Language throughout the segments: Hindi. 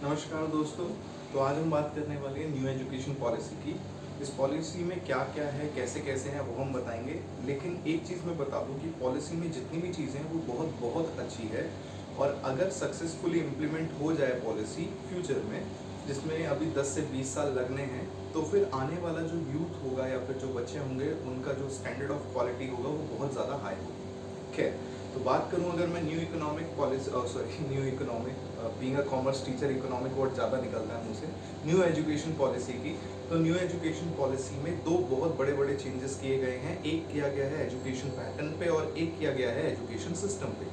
नमस्कार दोस्तों। तो आज हम बात करने वाले हैं न्यू एजुकेशन पॉलिसी की। इस पॉलिसी में क्या क्या है, कैसे कैसे हैं, वो हम बताएंगे। लेकिन एक चीज़ मैं बता दूं कि पॉलिसी में जितनी भी चीज़ें हैं वो बहुत बहुत अच्छी है। और अगर सक्सेसफुली इम्प्लीमेंट हो जाए पॉलिसी फ्यूचर में, जिसमें अभी 10 से 20 साल लगने हैं, तो फिर आने वाला जो यूथ होगा या फिर जो बच्चे होंगे उनका जो स्टैंडर्ड ऑफ क्वालिटी होगा वो बहुत ज़्यादा हाई होगी। खैर, तो बात करूं अगर मैं new economic policy new economic being a commerce teacher, economic word ज़्यादा निकलता है मुझसे, न्यू एजुकेशन पॉलिसी की। तो न्यू एजुकेशन पॉलिसी में दो बहुत बड़े बड़े चेंजेस किए गए हैं। एक किया गया है एजुकेशन पैटर्न पे और एक किया गया है एजुकेशन सिस्टम पे।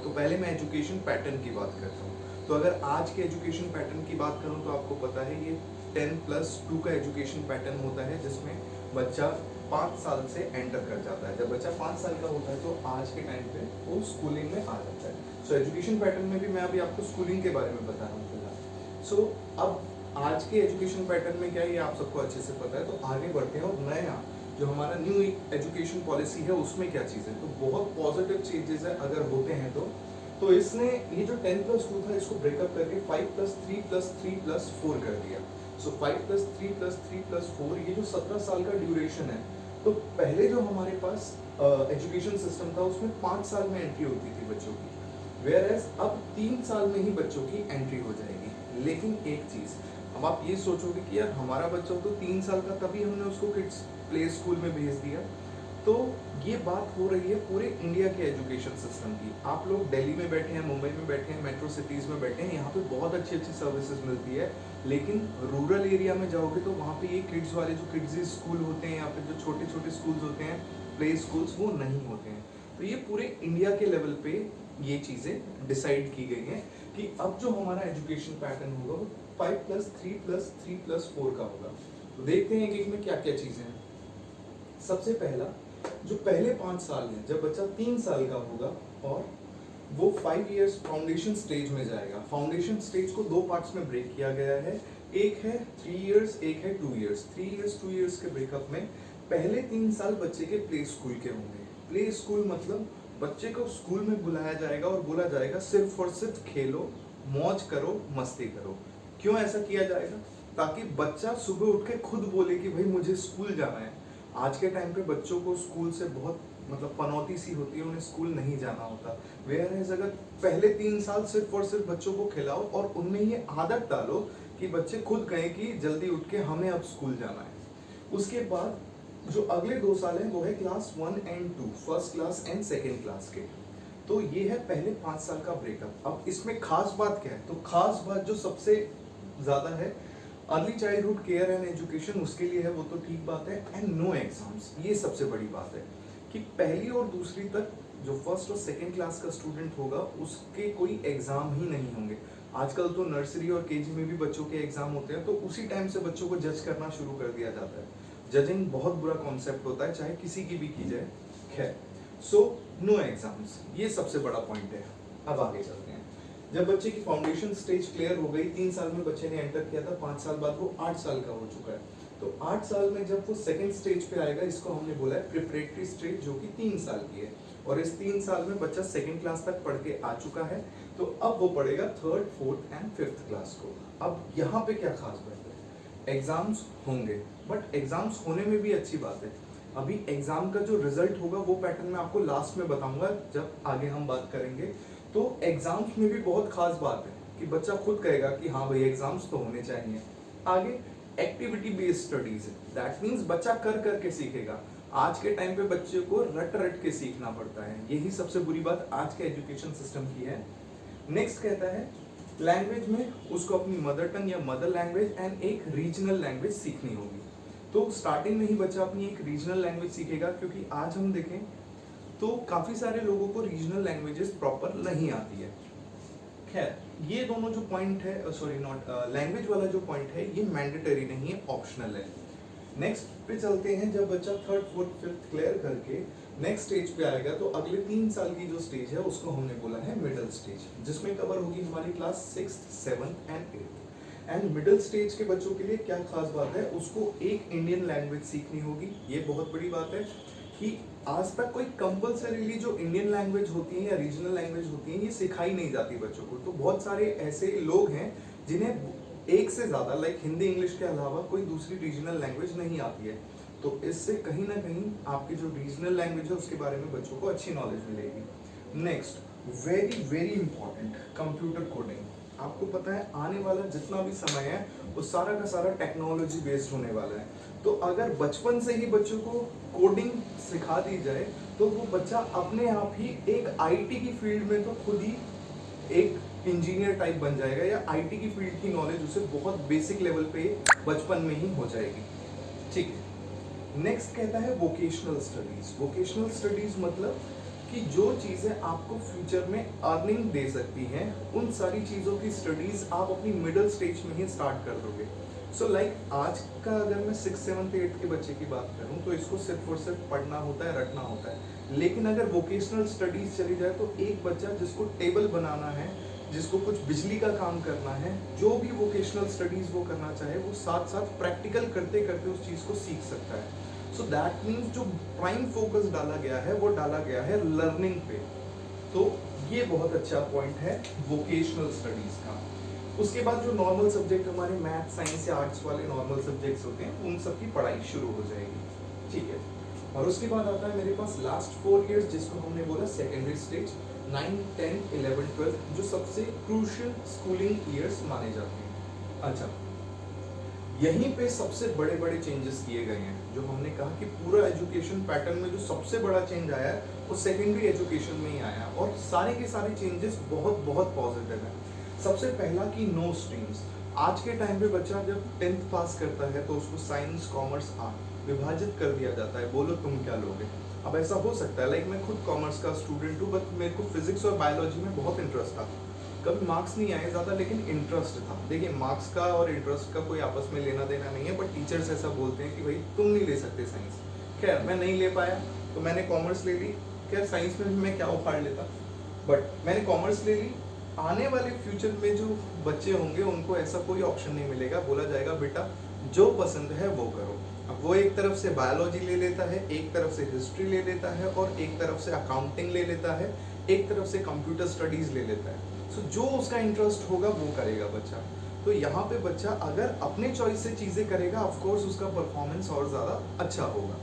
तो पहले मैं एजुकेशन पैटर्न की बात करता हूँ। तो अगर आज के एजुकेशन पैटर्न की बात करूँ तो आपको पता है ये 10+2 का एजुकेशन पैटर्न होता है, जिसमें बच्चा 5 साल से एंटर कर जाता है। जब बच्चा 5 साल का होता है तो आज के टाइम पे वो स्कूलिंग में आ जाता है। सो एजुकेशन पैटर्न में भी मैं अभी आपको स्कूलिंग के बारे में बता रहा हूँ फिलहाल। सो अब आज के एजुकेशन पैटर्न में क्या है ये आप सबको अच्छे से पता है। तो आगे बढ़ते हैं और नया जो हमारा न्यू एजुकेशन पॉलिसी है उसमें क्या चीज़ है। तो बहुत पॉजिटिव चेंजेस है अगर होते हैं तो इसने ये जो 10+2 था इसको ब्रेकअप करके 5+3+3+4 कर दिया। सो 5+3+3+4 ये जो 17 साल का ड्यूरेशन है। तो पहले जो हमारे पास एजुकेशन सिस्टम था उसमें 5 साल में एंट्री होती थी बच्चों की, वेयर एज अब 3 साल में ही बच्चों की एंट्री हो जाएगी। लेकिन एक चीज, अब आप ये सोचोगे कि यार हमारा बच्चा तो 3 साल का तभी हमने उसको किड्स प्ले स्कूल में भेज दिया। तो ये बात हो रही है पूरे इंडिया के एजुकेशन सिस्टम की। आप लोग दिल्ली में बैठे हैं, मुंबई में बैठे हैं, मेट्रो सिटीज में बैठे हैं, यहाँ पे बहुत अच्छी अच्छी सर्विसेज मिलती है। लेकिन रूरल एरिया में जाओगे तो वहाँ पे ये किड्स वाले जो किड्स स्कूल होते हैं या फिर जो छोटे छोटे स्कूल्स होते हैं, प्ले स्कूल्स, वो नहीं होते हैं। तो ये पूरे इंडिया के लेवल पे ये चीज़ें डिसाइड की गई हैं कि अब जो हमारा एजुकेशन पैटर्न होगा वो 5+3+3+4 का होगा। तो देखते हैं एक एक में क्या क्या चीज़ें हैं। सबसे पहला, जो पहले 5 साल हैं, जब बच्चा 3 साल का होगा और वो 5 इयर्स फाउंडेशन स्टेज में जाएगा। फाउंडेशन स्टेज को 2 पार्ट्स में ब्रेक किया गया है। एक है 3 इयर्स, एक है 2 इयर्स। 3 इयर्स 2 इयर्स के ब्रेकअप में पहले 3 साल बच्चे के प्ले स्कूल के होंगे। प्ले स्कूल मतलब बच्चे को स्कूल में बुलाया जाएगा और बोला जाएगा सिर्फ और सिर्फ खेलो, मौज करो, मस्ती करो। क्यों ऐसा किया जाएगा? ताकि बच्चा सुबह उठ के खुद बोले कि भाई मुझे स्कूल जाना है। आज के टाइम पे बच्चों को स्कूल से बहुत मतलब पनौती सी होती है, उन्हें स्कूल नहीं जाना होता। वेयर एज अगर पहले 3 साल सिर्फ और सिर्फ बच्चों को खिलाओ और उनमें ये आदत डालो कि बच्चे खुद कहें कि जल्दी उठ के हमें अब स्कूल जाना है। उसके बाद जो अगले 2 साल हैं वो है class 1 and 2, first class and second class के। तो ये है पहले 5 साल का ब्रेकअप। अब इसमें खास बात क्या है? तो खास बात जो सबसे ज्यादा है, early childhood care and education उसके लिए है, वो तो ठीक बात है। एंड नो एग्जाम्स, ये सबसे बड़ी बात है कि पहली और दूसरी तक जो फर्स्ट और सेकेंड क्लास का स्टूडेंट होगा उसके कोई एग्जाम ही नहीं होंगे। आजकल तो नर्सरी और केजी में भी बच्चों के एग्जाम होते हैं, तो उसी टाइम से बच्चों को जज करना शुरू कर दिया जाता है। जजिंग बहुत बुरा कॉन्सेप्ट होता है, चाहे किसी की भी की जाए। खैर, सो नो एग्जाम्स, ये सबसे बड़ा पॉइंट है। अब आगे चलते हैं। जब बच्चे की फाउंडेशन स्टेज क्लियर हो गई, 3 साल में बच्चे ने एंटर किया था, 5 साल बाद वो 8 साल का हो चुका है। तो 8 साल में जब वो सेकंड स्टेज पे आएगा, इसको हमने बोला है प्रिपरेटरी स्टेज, जो कि 3 साल की है। और इस 3 साल में बच्चा सेकंड क्लास तक पढ़ के आ चुका है। तो अब वो पढ़ेगा 3rd, 4th and 5th class को। अब यहाँ पे क्या खास बात है? एग्जाम्स होंगे, बट एग्जाम्स होने में भी अच्छी बात है। अभी एग्जाम का जो रिजल्ट होगा वो पैटर्न मैं आपको लास्ट में बताऊंगा जब आगे हम बात करेंगे। तो एग्जाम्स में भी बहुत खास बात है कि बच्चा खुद कहेगा कि हाँ भाई एग्जाम्स तो होने चाहिए। आगे एक्टिविटी बेस्ड स्टडीज है, दैट मीन्स बच्चा कर करके सीखेगा। आज के टाइम पे बच्चे को रट रट के सीखना पड़ता है, यही सबसे बुरी बात आज के एजुकेशन सिस्टम की है। नेक्स्ट कहता है लैंग्वेज में उसको अपनी मदर टंग या मदर लैंग्वेज एंड एक रीजनल लैंग्वेज सीखनी होगी। तो स्टार्टिंग में ही बच्चा अपनी एक रीजनल लैंग्वेज सीखेगा, क्योंकि आज हम देखें तो काफी सारे लोगों को रीजनल लैंग्वेजेस प्रॉपर नहीं आती है। खैर, ये दोनों जो पॉइंट है, सॉरी नॉट लैंग्वेज वाला जो पॉइंट है, ये मैंडेटरी नहीं है, ऑप्शनल है। नेक्स्ट पे चलते हैं। जब बच्चा 3rd, 4th, 5th क्लियर करके नेक्स्ट स्टेज पे आएगा तो अगले 3 साल की जो स्टेज है उसको हमने बोला है मिडिल स्टेज, जिसमें कवर होगी हमारी class 6th, 7th and 8th। And middle stage के बच्चों के लिए क्या खास बात है, उसको एक इंडियन लैंग्वेज सीखनी होगी। ये बहुत बड़ी बात है कि आज तक कोई कंपल्सरीली जो इंडियन लैंग्वेज होती है या रीजनल लैंग्वेज होती है ये सिखाई नहीं जाती बच्चों को। तो बहुत सारे ऐसे लोग हैं जिन्हें एक से ज़्यादा लाइक हिंदी इंग्लिश के अलावा कोई दूसरी रीजनल लैंग्वेज नहीं आती है। तो इससे कहीं ना कहीं आपकी जो रीजनल लैंग्वेज है उसके बारे में बच्चों को अच्छी नॉलेज मिलेगी। Next, very very important, computer coding. आपको पता है आने वाला जितना भी समय है वो सारा का सारा टेक्नोलॉजी बेस्ड होने वाला है। तो अगर बचपन से ही बच्चों को कोडिंग सिखा दी जाए तो वो बच्चा अपने आप ही एक आईटी की फील्ड में तो खुद ही एक इंजीनियर टाइप बन जाएगा, या आईटी की फील्ड की नॉलेज उसे बहुत बेसिक लेवल पे बचपन में ही हो जाएगी। ठीक है। नेक्स्ट कहता है वोकेशनल स्टडीज। वोकेशनल स्टडीज मतलब कि जो चीज़ें आपको फ्यूचर में अर्निंग दे सकती हैं उन सारी चीज़ों की स्टडीज आप अपनी मिडिल स्टेज में ही स्टार्ट कर दोगे। सो लाइक आज का अगर मैं 6th 7th 8th के बच्चे की बात करूं तो इसको सिर्फ और सिर्फ पढ़ना होता है, रटना होता है। लेकिन अगर वोकेशनल स्टडीज चली जाए तो एक बच्चा जिसको टेबल बनाना है, जिसको कुछ बिजली का काम करना है, जो भी वोकेशनल स्टडीज वो करना चाहे वो साथ साथ प्रैक्टिकल करते करते उस चीज़ को सीख सकता है। सो दैट मीन्स जो प्राइम फोकस डाला गया है वो डाला गया है लर्निंग पे। तो ये बहुत अच्छा पॉइंट है वोकेशनल स्टडीज का। उसके बाद जो नॉर्मल सब्जेक्ट हमारे मैथ साइंस या आर्ट्स वाले नॉर्मल सब्जेक्ट्स होते हैं उन सब की पढ़ाई शुरू हो जाएगी। ठीक है। और उसके बाद आता है मेरे पास लास्ट 4 इयर्स, जिसको हमने बोला सेकेंडरी स्टेज, 9, 10, 11, 12, जो सबसे क्रूशियल स्कूलिंग ईयर्स माने जाते हैं। अच्छा, यहीं पे सबसे बड़े बड़े चेंजेस किए गए हैं। जो हमने कहा कि पूरा एजुकेशन पैटर्न में जो सबसे बड़ा चेंज आया है वो सेकेंडरी एजुकेशन में ही आया है, और सारे के सारे चेंजेस बहुत बहुत पॉजिटिव है। सबसे पहला कि नो स्ट्रीम्स। आज के टाइम पे बच्चा जब 10th पास करता है तो उसको साइंस, कॉमर्स, आर्ट विभाजित कर दिया जाता है, बोलो तुम क्या लोगे। अब ऐसा हो सकता है, लाइक मैं खुद कॉमर्स का स्टूडेंट हूँ, बट मेरे को फिजिक्स और बायोलॉजी में बहुत इंटरेस्ट था। कभी मार्क्स नहीं आए ज़्यादा, लेकिन इंटरेस्ट था। देखिए, मार्क्स का और इंटरेस्ट का कोई आपस में लेना देना नहीं है, बट टीचर्स ऐसा बोलते हैं कि भाई तुम नहीं ले सकते साइंस। खैर मैं नहीं ले पाया तो मैंने कॉमर्स ले ली। खैर साइंस में भी मैं क्या उखाड़ लेता, बट मैंने कॉमर्स ले ली। आने वाले फ्यूचर में जो बच्चे होंगे उनको ऐसा कोई ऑप्शन नहीं मिलेगा, बोला जाएगा बेटा जो पसंद है वो करो। अब वो एक तरफ से बायोलॉजी ले लेता है, एक तरफ से हिस्ट्री ले लेता है, और एक तरफ से अकाउंटिंग ले लेता है, एक तरफ से कंप्यूटर स्टडीज ले लेता है। सो जो उसका इंटरेस्ट होगा वो करेगा बच्चा। तो यहाँ पे बच्चा अगर अपने चॉइस से चीज़ें करेगा, ऑफ कोर्स उसका परफॉर्मेंस और ज़्यादा अच्छा होगा।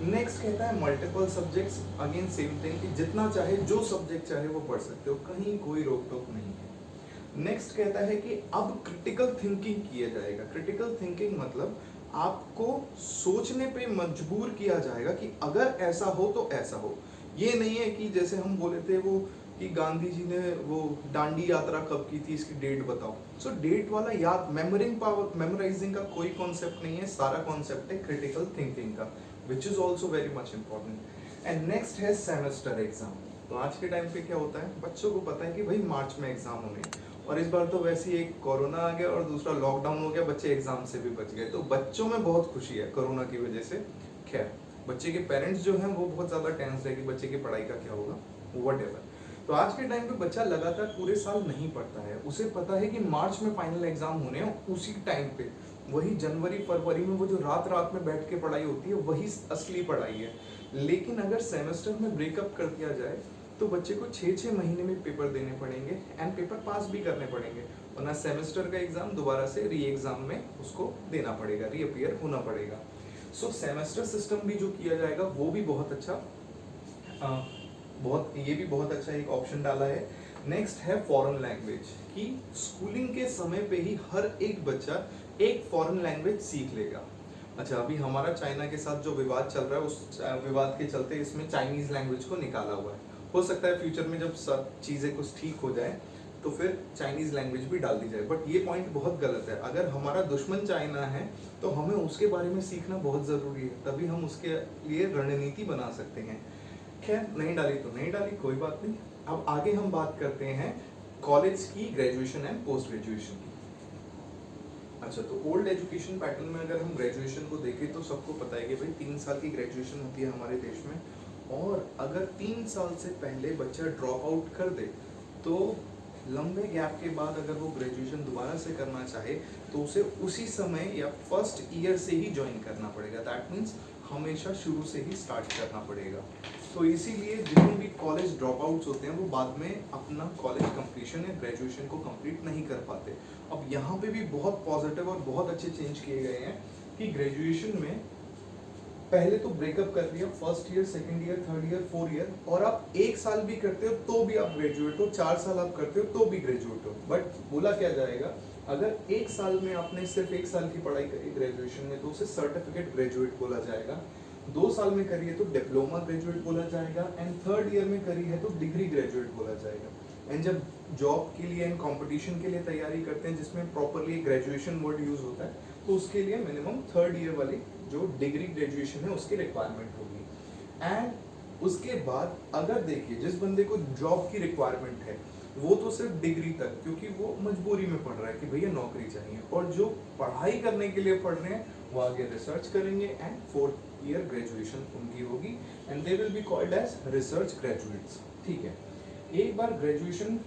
नेक्स्ट कहता है multiple subjects. Again same thing कि जितना चाहे, जो सब्जेक्ट चाहे वो पढ़ सकते हो, कहीं कोई रोक टोक नहीं है। नेक्स्ट कहता है कि अब क्रिटिकल थिंकिंग किया जाएगा। क्रिटिकल थिंकिंग मतलब आपको सोचने पे मजबूर किया जाएगा कि अगर ऐसा हो तो ऐसा हो। ये नहीं है कि जैसे हम बोले थे वो कि गांधी जी ने वो दांडी यात्रा कब की थी, इसकी डेट बताओ। सो डेट वाला याद मेमोराइजिंग का कोई कॉन्सेप्ट नहीं है, सारा कॉन्सेप्ट है क्रिटिकल थिंकिंग का, which is also very much important. And next है सेमेस्टर एग्जाम। तो आज के टाइम पे क्या होता है, बच्चों को पता है कि भाई मार्च में एग्जाम होने, और इस बार तो वैसे ही एक कोरोना आ गया और दूसरा लॉकडाउन हो गया, बच्चे एग्जाम से भी बच गए। तो बच्चों में बहुत खुशी है कोरोना की वजह से। खैर बच्चे के पेरेंट्स जो हैं वो बहुत ज़्यादा टेंस है कि बच्चे की पढ़ाई का क्या होगा, व्हाटएवर। तो आज के टाइम पे बच्चा लगातार पूरे साल नहीं पढ़ता है, उसे पता है कि मार्च में फाइनल एग्जाम होने हैं, उसी टाइम पे वही जनवरी फरवरी में वो जो रात रात में बैठ के पढ़ाई होती है वही असली पढ़ाई है। लेकिन अगर सेमेस्टर में ब्रेकअप कर दिया जाए तो बच्चे को 6-6 महीने में पेपर देने पड़ेंगे, एंड पेपर पास भी करने पड़ेंगे, वरना सेमेस्टर का एग्जाम दोबारा से री एग्जाम में उसको देना पड़ेगा, रीअपियर होना पड़ेगा। सो सेमेस्टर सिस्टम भी जो किया जाएगा वो भी बहुत अच्छा, ये भी बहुत अच्छा एक ऑप्शन डाला है। नेक्स्ट है फॉरेन लैंग्वेज, कि स्कूलिंग के समय पे ही हर एक बच्चा एक फॉरेन लैंग्वेज सीख लेगा। अच्छा, अभी हमारा चाइना के साथ जो विवाद चल रहा है उस विवाद के चलते इसमें चाइनीज लैंग्वेज को निकाला हुआ है। हो सकता है फ्यूचर में जब सब चीज़ें कुछ ठीक हो जाए तो फिर चाइनीज लैंग्वेज भी डाल दी जाए, बट ये पॉइंट बहुत गलत है। अगर हमारा दुश्मन चाइना है तो हमें उसके बारे में सीखना बहुत ज़रूरी है, तभी हम उसके लिए रणनीति बना सकते हैं। खैर नहीं डाली तो नहीं डाली, कोई बात नहीं। अब आगे हम बात करते हैं कॉलेज की, ग्रेजुएशन एंड पोस्ट ग्रेजुएशन की। अच्छा, तो ओल्ड एजुकेशन पैटर्न में अगर हम ग्रेजुएशन को देखें तो सबको पता है कि भाई 3 साल की ग्रेजुएशन होती है हमारे देश में, और अगर 3 साल से पहले बच्चा ड्रॉप आउट कर दे तो लंबे गैप के बाद अगर वो ग्रेजुएशन दोबारा से करना चाहे तो उसे उसी समय या फर्स्ट ईयर से ही ज्वाइन करना पड़ेगा। दैट मीन्स हमेशा शुरू से ही स्टार्ट करना पड़ेगा। तो इसीलिए जितने भी कॉलेज ड्रॉप आउट्स होते हैं वो बाद में अपना कॉलेज कंप्लीशन या ग्रेजुएशन को कंप्लीट नहीं कर पाते। अब यहाँ पे भी बहुत पॉजिटिव और बहुत अच्छे चेंज किए गए हैं कि ग्रेजुएशन में पहले तो ब्रेकअप कर लिया, first year, second year, third year, fourth year, और आप 1 साल भी करते हो तो भी आप ग्रेजुएट हो, 4 साल आप करते हो तो भी ग्रेजुएट हो। बट बोला क्या जाएगा, अगर 1 साल में आपने सिर्फ 1 साल की पढ़ाई करी ग्रेजुएशन में तो उसे सर्टिफिकेट ग्रेजुएट बोला जाएगा, 2 साल में करी है तो डिप्लोमा ग्रेजुएट बोला जाएगा, एंड थर्ड ईयर में करी है तो डिग्री ग्रेजुएट बोला जाएगा। एंड जब जॉब के लिए एंड कंपटीशन के लिए तैयारी करते हैं जिसमें प्रॉपरली ग्रेजुएशन वर्ड यूज होता है, तो उसके लिए मिनिमम थर्ड ईयर वाली जो डिग्री ग्रेजुएशन है उसकी रिक्वायरमेंट होगी। एंड उसके बाद अगर देखिए जिस बंदे को जॉब की रिक्वायरमेंट है वो तो सिर्फ डिग्री तक, क्योंकि वो मजबूरी में पढ़ रहा है कि भैया नौकरी चाहिए, और जो पढ़ाई करने के लिए पढ़ रहे हैं वो आगे रिसर्च करेंगे एंड फोर्थ ईयर ग्रेजुएशन उनकी होगी and they will be called as research graduates. ठीक है, एक बार ग्रेजुएशन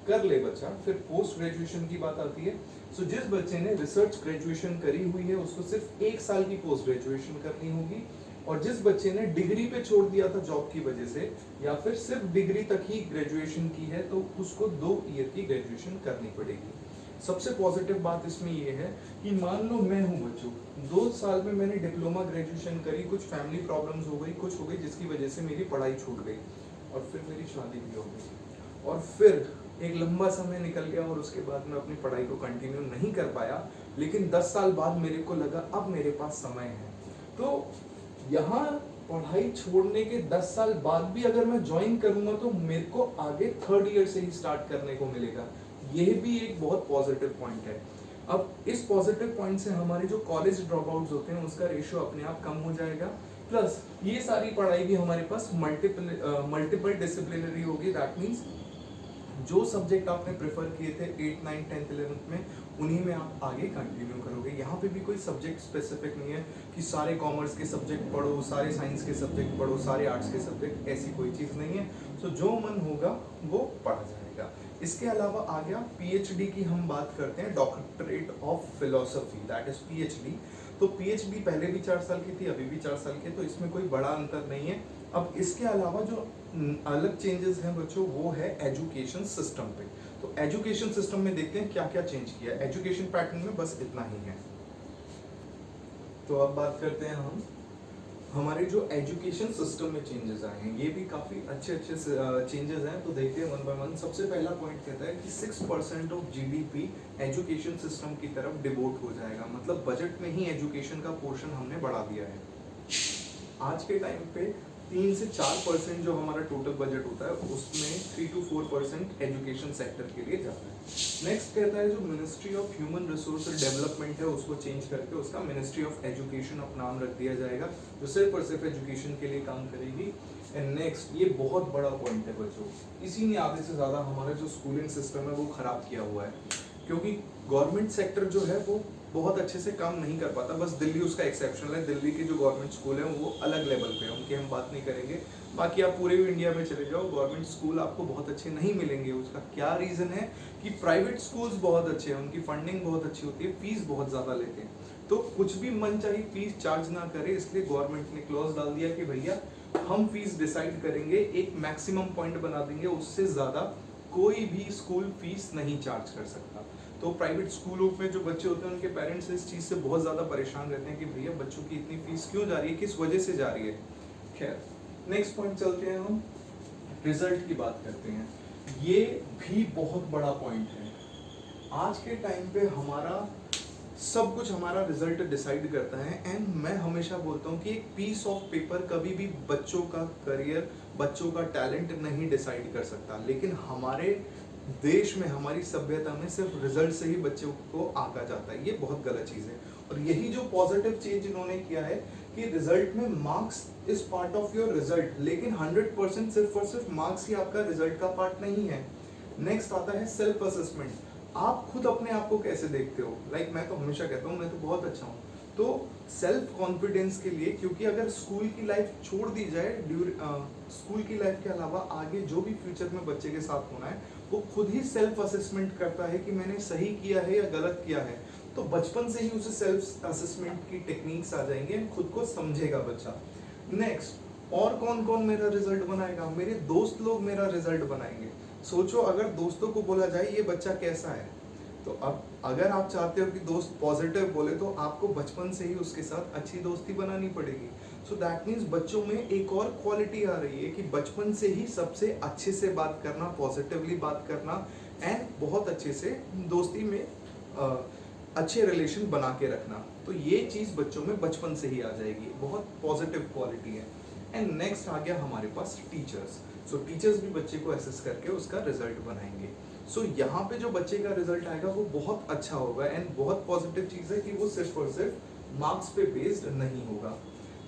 कर ले बच्चा, फिर पोस्ट ग्रेजुएशन की बात आती है। सो जिस बच्चे ने रिसर्च ग्रेजुएशन करी हुई है उसको सिर्फ 1 साल की पोस्ट ग्रेजुएशन करनी होगी, और जिस बच्चे ने डिग्री पे छोड़ दिया था जॉब की वजह से या फिर सिर्फ डिग्री तक ही ग्रेजुएशन की है तो उसको 2 ईयर की ग्रेजुएशन करनी पड़ेगी। सबसे पॉजिटिव बात इसमें ये है कि मान लो मैं हूँ बच्चों, 2 साल में मैंने डिप्लोमा ग्रेजुएशन करी, कुछ फैमिली प्रॉब्लम्स हो गई, कुछ हो गई जिसकी वजह से मेरी पढ़ाई छूट गई, और फिर मेरी शादी भी हो गई, और फिर एक लंबा समय निकल गया और उसके बाद मैं अपनी पढ़ाई को कंटिन्यू नहीं कर पाया, लेकिन 10 साल बाद मेरे को लगा अब मेरे पास समय है। तो यहाँ पढ़ाई छोड़ने के 10 साल बाद भी अगर मैं ज्वाइन करूंगा तो मेरे को आगे थर्ड ईयर से ही स्टार्ट करने को मिलेगा। यह भी एक बहुत पॉजिटिव पॉइंट है। अब इस पॉजिटिव पॉइंट से हमारे जो कॉलेज ड्रॉप आउट्स होते हैं उसका रेशियो अपने आप कम हो जाएगा, प्लस ये सारी पढ़ाई भी हमारे पास मल्टीपल डिसिप्लिनरी होगी। दैट मीन्स जो सब्जेक्ट आपने प्रेफर किए थे 8, 9, 10, 11 में, उन्हीं में आप आगे कंटिन्यू करोगे। यहाँ पे भी कोई सब्जेक्ट स्पेसिफिक नहीं है कि सारे कॉमर्स के सब्जेक्ट पढ़ो, सारे साइंस के सब्जेक्ट पढ़ो, सारे आर्ट्स के सब्जेक्ट, ऐसी कोई चीज़ नहीं है। सो जो मन होगा वो पढ़ा जाएगा। इसके अलावा आ गया पीएचडी की हम बात करते हैं, doctorate of philosophy, that is PhD. तो पीएचडी पहले भी 4 साल की थी, अभी भी 4 साल की, तो इसमें कोई बड़ा अंतर नहीं है। अब इसके अलावा जो अलग चेंजेस हैं बच्चों वो है एजुकेशन सिस्टम पे। तो एजुकेशन सिस्टम में देखते हैं क्या क्या चेंज किया है। एजुकेशन पैटर्न में बस इतना ही है। तो अब बात करते हैं हम हमारे जो एजुकेशन सिस्टम में चेंजेस आए हैं, ये भी काफ़ी अच्छे चेंजेस हैं। तो देखते हैं वन बाय वन। सबसे पहला पॉइंट कहता है कि 6% ऑफ जीडीपी एजुकेशन सिस्टम की तरफ डिवोट हो जाएगा, मतलब बजट में ही एजुकेशन का पोर्शन हमने बढ़ा दिया है। आज के टाइम पे 3 से 4% जो हमारा टोटल बजट होता है उसमें 3 to 4% एजुकेशन सेक्टर के लिए जाता है। नेक्स्ट कहता है जो ministry of human resource development है उसको चेंज करके उसका मिनिस्ट्री ऑफ एजुकेशन ऑफ नाम रख दिया जाएगा, जो सिर्फ और सिर्फ एजुकेशन के लिए काम करेगी। एंड नेक्स्ट, ये बहुत बड़ा पॉइंट है बच्चों, इसी ने आधे से ज़्यादा हमारा जो स्कूलिंग सिस्टम है वो खराब किया हुआ है, क्योंकि गवर्नमेंट सेक्टर जो है वो बहुत अच्छे से काम नहीं कर पाता। बस दिल्ली उसका एक्सेप्शनल है। दिल्ली के जो गवर्नमेंट स्कूल हैं वो अलग लेवल पे हैं, उनकी हम बात नहीं करेंगे। बाकी आप पूरे इंडिया में चले जाओ, गवर्नमेंट स्कूल आपको बहुत अच्छे नहीं मिलेंगे। उसका क्या रीज़न है कि प्राइवेट स्कूल्स बहुत अच्छे हैं, उनकी फंडिंग बहुत अच्छी होती है, फीस बहुत ज़्यादा लेते हैं, तो कुछ भी मन चाहिए फीस चार्ज ना करे। इसलिए गवर्नमेंट ने क्लॉज डाल दिया कि भैया हम फीस डिसाइड करेंगे, एक मैक्सिमम पॉइंट बना देंगे, उससे ज़्यादा कोई भी स्कूल फीस नहीं चार्ज कर सकता। तो प्राइवेट स्कूलों में जो बच्चे होते हैं उनके पेरेंट्स इस चीज़ से बहुत ज़्यादा परेशान रहते हैं कि भैया बच्चों की इतनी फीस क्यों जा रही है, किस वजह से जा रही है। खैर, नेक्स्ट पॉइंट चलते हैं, हम रिजल्ट की बात करते हैं। ये भी बहुत बड़ा पॉइंट है। आज के टाइम पे हमारा सब कुछ हमारा रिजल्ट डिसाइड करता है। एंड मैं हमेशा बोलता हूँ कि एक पीस ऑफ पेपर कभी भी बच्चों का करियर, बच्चों का टैलेंट नहीं डिसाइड कर सकता, लेकिन हमारे देश में, हमारी सभ्यता में सिर्फ रिजल्ट से ही बच्चों को आंका जाता है। ये बहुत गलत चीज़ है। और यही जो पॉजिटिव चेंज इन्होंने किया है कि रिजल्ट में marks is part of your result, लेकिन 100% सिर्फ और सिर्फ मार्क्स ही आपका रिजल्ट का पार्ट नहीं है। नेक्स्ट आता है सेल्फ असेसमेंट। आप खुद अपने आप को कैसे देखते हो? मैं तो हमेशा कहता हूँ मैं तो बहुत अच्छा हूँ। तो सेल्फ कॉन्फिडेंस के लिए, क्योंकि अगर स्कूल की लाइफ छोड़ दी जाए, स्कूल की लाइफ के अलावा आगे जो भी फ्यूचर में बच्चे के साथ होना है वो खुद ही सेल्फ असेसमेंट करता है कि मैंने सही किया है या गलत किया है। तो बचपन से ही उसे सेल्फ असेसमेंट की टेक्निक्स आ जाएंगे, खुद को समझेगा बच्चा। नेक्स्ट, और कौन कौन मेरा रिजल्ट बनाएगा? मेरे दोस्त लोग मेरा रिजल्ट बनाएंगे। सोचो अगर दोस्तों को बोला जाए ये बच्चा कैसा है, तो अब अगर आप चाहते हो कि दोस्त पॉजिटिव बोले तो आपको बचपन से ही उसके साथ अच्छी दोस्ती बनानी पड़ेगी। सो दैट मीन्स बच्चों में एक और क्वालिटी आ रही है कि बचपन से ही सबसे अच्छे से बात करना, पॉजिटिवली बात करना एंड बहुत अच्छे से दोस्ती में अच्छे रिलेशन बना के रखना। तो ये चीज़ बच्चों में बचपन से ही आ जाएगी, बहुत पॉजिटिव क्वालिटी है। एंड नेक्स्ट आ गया हमारे पास टीचर्स। सो टीचर्स भी बच्चे को असेस करके उसका रिजल्ट बनाएंगे। सो यहाँ पे जो बच्चे का रिजल्ट आएगा वो बहुत अच्छा होगा एंड बहुत पॉजिटिव चीज़ है कि वो सिर्फ और सिर्फ मार्क्स पे बेस्ड नहीं होगा।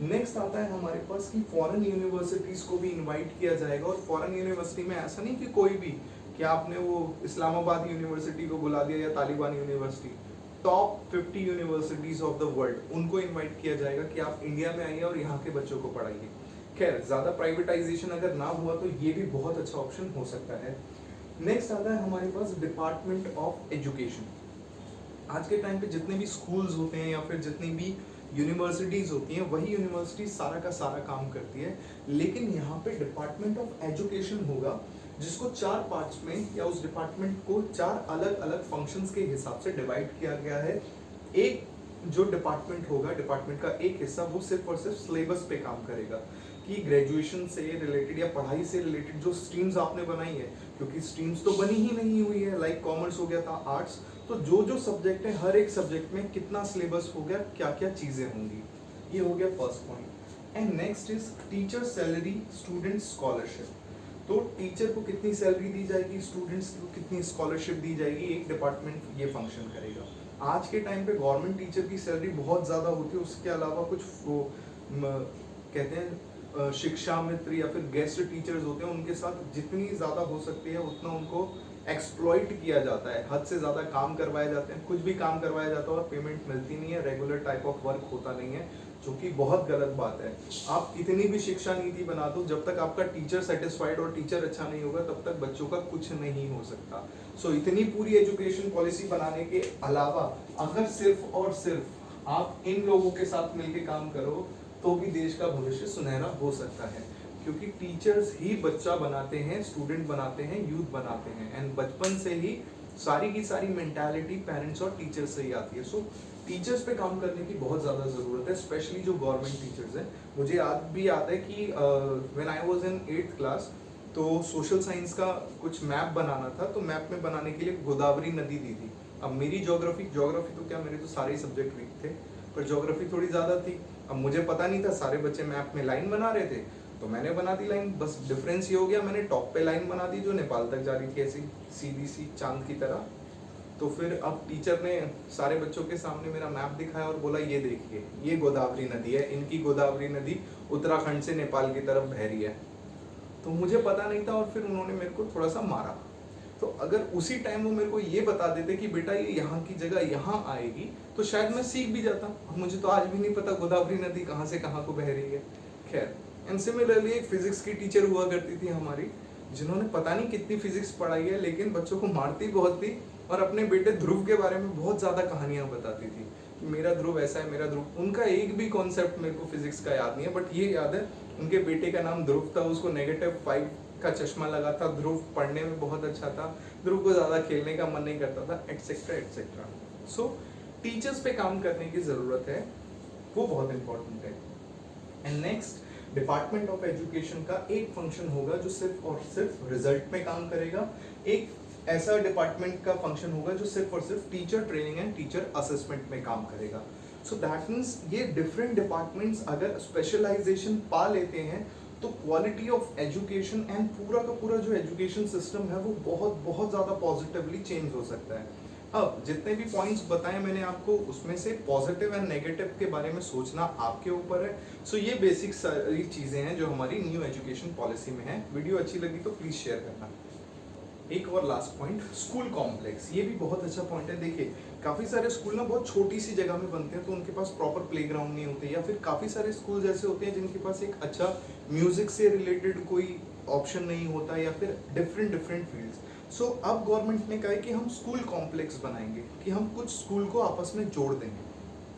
नेक्स्ट आता है हमारे पास कि फॉरेन यूनिवर्सिटीज को भी इनवाइट किया जाएगा। और फॉरेन यूनिवर्सिटी में ऐसा नहीं कि कोई भी, कि आपने वो इस्लामाबाद यूनिवर्सिटी को बुला दिया या Taliban university, top 50 universities of the world उनको इनवाइट किया जाएगा कि आप इंडिया में आइए और यहाँ के बच्चों को पढ़ाइए। खैर ज़्यादा प्राइवेटाइजेशन अगर ना हुआ तो ये भी बहुत अच्छा ऑप्शन हो सकता है। नेक्स्ट आता है हमारे पास डिपार्टमेंट ऑफ एजुकेशन। आज के टाइम पे जितने भी स्कूल्स होते हैं या फिर जितनी भी यूनिवर्सिटीज होती हैं, वही यूनिवर्सिटी सारा का सारा काम करती है, लेकिन यहाँ पे डिपार्टमेंट ऑफ एजुकेशन होगा जिसको 4 पार्ट्स में, या उस डिपार्टमेंट को 4 अलग अलग फंक्शंस के हिसाब से डिवाइड किया गया है। एक जो डिपार्टमेंट होगा, डिपार्टमेंट का एक हिस्सा वो सिर्फ और सिर्फ सिलेबस पे काम करेगा कि ग्रेजुएशन से रिलेटेड या पढ़ाई से रिलेटेड जो स्ट्रीम्स आपने बनाई है, क्योंकि स्ट्रीम्स तो बनी ही नहीं हुई है, लाइक कॉमर्स हो गया था, आर्ट्स, तो जो जो सब्जेक्ट है हर एक सब्जेक्ट में कितना सिलेबस हो गया, क्या क्या चीज़ें होंगी, ये हो गया first point. And next is teacher salary, student scholarship. तो टीचर को कितनी सैलरी दी जाएगी, स्टूडेंट्स को कितनी स्कॉलरशिप दी जाएगी, एक डिपार्टमेंट ये फंक्शन करेगा। आज के टाइम पे गवर्नमेंट टीचर की सैलरी बहुत ज़्यादा होती है, उसके अलावा कुछ वो कहते हैं शिक्षा मित्र या फिर गेस्ट टीचर्स होते हैं, उनके साथ जितनी ज़्यादा हो सकती है उतना उनको एक्सप्लॉइट किया जाता है, हद से ज़्यादा काम करवाए जाते हैं, कुछ भी काम करवाया जाता है और पेमेंट मिलती नहीं है, रेगुलर टाइप ऑफ वर्क होता नहीं है, जो कि बहुत गलत बात है। आप कितनी भी शिक्षा नीति बना दो, जब तक आपका टीचर सेटिस्फाइड और टीचर अच्छा नहीं होगा तब तक बच्चों का कुछ नहीं हो सकता। सो इतनी पूरी एजुकेशन पॉलिसी बनाने के अलावा अगर सिर्फ और सिर्फ आप इन लोगों के साथ मिलकर काम करो तो भी देश का भविष्य सुनहरा हो सकता है, क्योंकि टीचर्स ही बच्चा बनाते हैं, स्टूडेंट बनाते हैं, यूथ बनाते हैं, एंड बचपन से ही सारी की सारी मेंटालिटी पेरेंट्स और टीचर्स से ही आती है। सो टीचर्स पे काम करने की बहुत ज़्यादा ज़रूरत है, स्पेशली जो गवर्नमेंट टीचर्स हैं। मुझे याद है कि when I was in 8th class, तो सोशल साइंस का कुछ मैप बनाना था, तो मैप में बनाने के लिए गोदावरी नदी दी थी। अब मेरी ज्योग्राफी तो क्या, मेरे तो सारे सब्जेक्ट वीक थे, पर ज्योग्राफी थोड़ी ज़्यादा थी। अब मुझे पता नहीं था, सारे बच्चे मैप में लाइन बना रहे थे तो मैंने बना दी लाइन, बस डिफरेंस ये हो गया मैंने टॉप पे लाइन बना दी जो नेपाल तक जा रही थी, ऐसी सीधी सी चांद की तरह। तो फिर अब टीचर ने सारे बच्चों के सामने मेरा मैप दिखाया और बोला ये देखिए ये गोदावरी नदी है, इनकी गोदावरी नदी उत्तराखंड से नेपाल की तरफ बह रही है। तो मुझे पता नहीं था और फिर उन्होंने मेरे को थोड़ा सा मारा। तो अगर उसी टाइम वो मेरे को ये बता देते कि बेटा ये यहाँ की जगह यहाँ आएगी, तो शायद मैं सीख भी जाता। मुझे तो आज भी नहीं पता गोदावरी नदी कहाँ से कहाँ को बह रही है। खैर, एंड सिमिलरली एक फिजिक्स की टीचर हुआ करती थी हमारी, जिन्होंने पता नहीं कितनी फिजिक्स पढ़ाई है, लेकिन बच्चों को मारती बहुत थी और अपने बेटे ध्रुव के बारे में बहुत ज़्यादा कहानियाँ बताती थी कि मेरा ध्रुव ऐसा है, मेरा ध्रुव। उनका एक भी कॉन्सेप्ट मेरे को फिजिक्स का याद नहीं है, बट ये याद है उनके बेटे का नाम ध्रुव था, उसको -5 का चश्मा लगा था, ध्रुव पढ़ने में बहुत अच्छा था, ध्रुव को ज़्यादा खेलने का मन नहीं करता था, एटसेट्रा एटसेट्रा। सो टीचर्स पे काम करने की ज़रूरत है, वो बहुत इंपॉर्टेंट है। And next, department of education का एक फंक्शन होगा जो सिर्फ और सिर्फ रिजल्ट में काम करेगा। एक ऐसा डिपार्टमेंट का फंक्शन होगा जो सिर्फ और सिर्फ teacher training and teacher assessment में काम करेगा। सो दैट मीन्स ये डिफरेंट डिपार्टमेंट्स अगर स्पेशलाइजेशन पा लेते हैं तो क्वालिटी ऑफ एजुकेशन एंड पूरा का पूरा जो एजुकेशन सिस्टम है वो बहुत बहुत ज़्यादा पॉजिटिवली चेंज हो सकता है। अब जितने भी पॉइंट्स बताए मैंने आपको, उसमें से पॉजिटिव एंड नेगेटिव के बारे में सोचना आपके ऊपर है। सो ये बेसिक सारी चीज़ें हैं जो हमारी न्यू एजुकेशन पॉलिसी में है। वीडियो अच्छी लगी तो प्लीज़ शेयर करना। एक और लास्ट पॉइंट, स्कूल कॉम्प्लेक्स, ये भी बहुत अच्छा पॉइंट है। देखिए, काफ़ी सारे स्कूल ना बहुत छोटी सी जगह में बनते हैं, तो उनके पास प्रॉपर प्लेग्राउंड नहीं होते, या फिर काफ़ी सारे स्कूल ऐसे होते हैं जिनके पास एक अच्छा म्यूजिक से रिलेटेड कोई ऑप्शन नहीं होता, या फिर डिफरेंट फील्ड्स। सो अब गवर्नमेंट ने कहा है कि हम स्कूल कॉम्प्लेक्स बनाएंगे, कि हम कुछ स्कूल को आपस में जोड़ देंगे।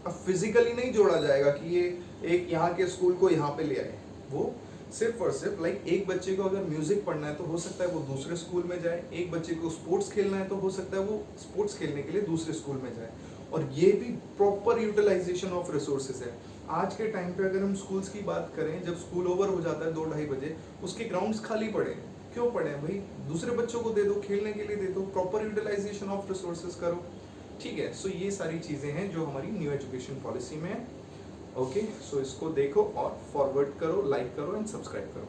अब फिजिकली नहीं जोड़ा जाएगा कि ये एक यहाँ के स्कूल को यहाँ पे ले आए, वो सिर्फ और सिर्फ लाइक एक बच्चे को अगर म्यूजिक पढ़ना है तो हो सकता है वो दूसरे स्कूल में जाए, एक बच्चे को स्पोर्ट्स खेलना है तो हो सकता है वो स्पोर्ट्स खेलने के लिए दूसरे स्कूल में जाए। और ये भी प्रॉपर यूटिलाइजेशन ऑफ रिसोर्सेज है। आज के टाइम पे अगर हम स्कूल्स की बात करें, जब स्कूल ओवर हो जाता है 2-2:30 बजे, उसके ग्राउंड्स खाली पड़े हैं। क्यों पड़े हैं भाई? दूसरे बच्चों को दे दो, खेलने के लिए दे दो, प्रॉपर यूटिलाइजेशन ऑफ रिसोर्सेज करो। ठीक है, सो ये सारी चीजें हैं जो हमारी न्यू एजुकेशन पॉलिसी में है। ओके, सो इसको देखो और फॉरवर्ड करो, लाइक करो एंड सब्सक्राइब करो।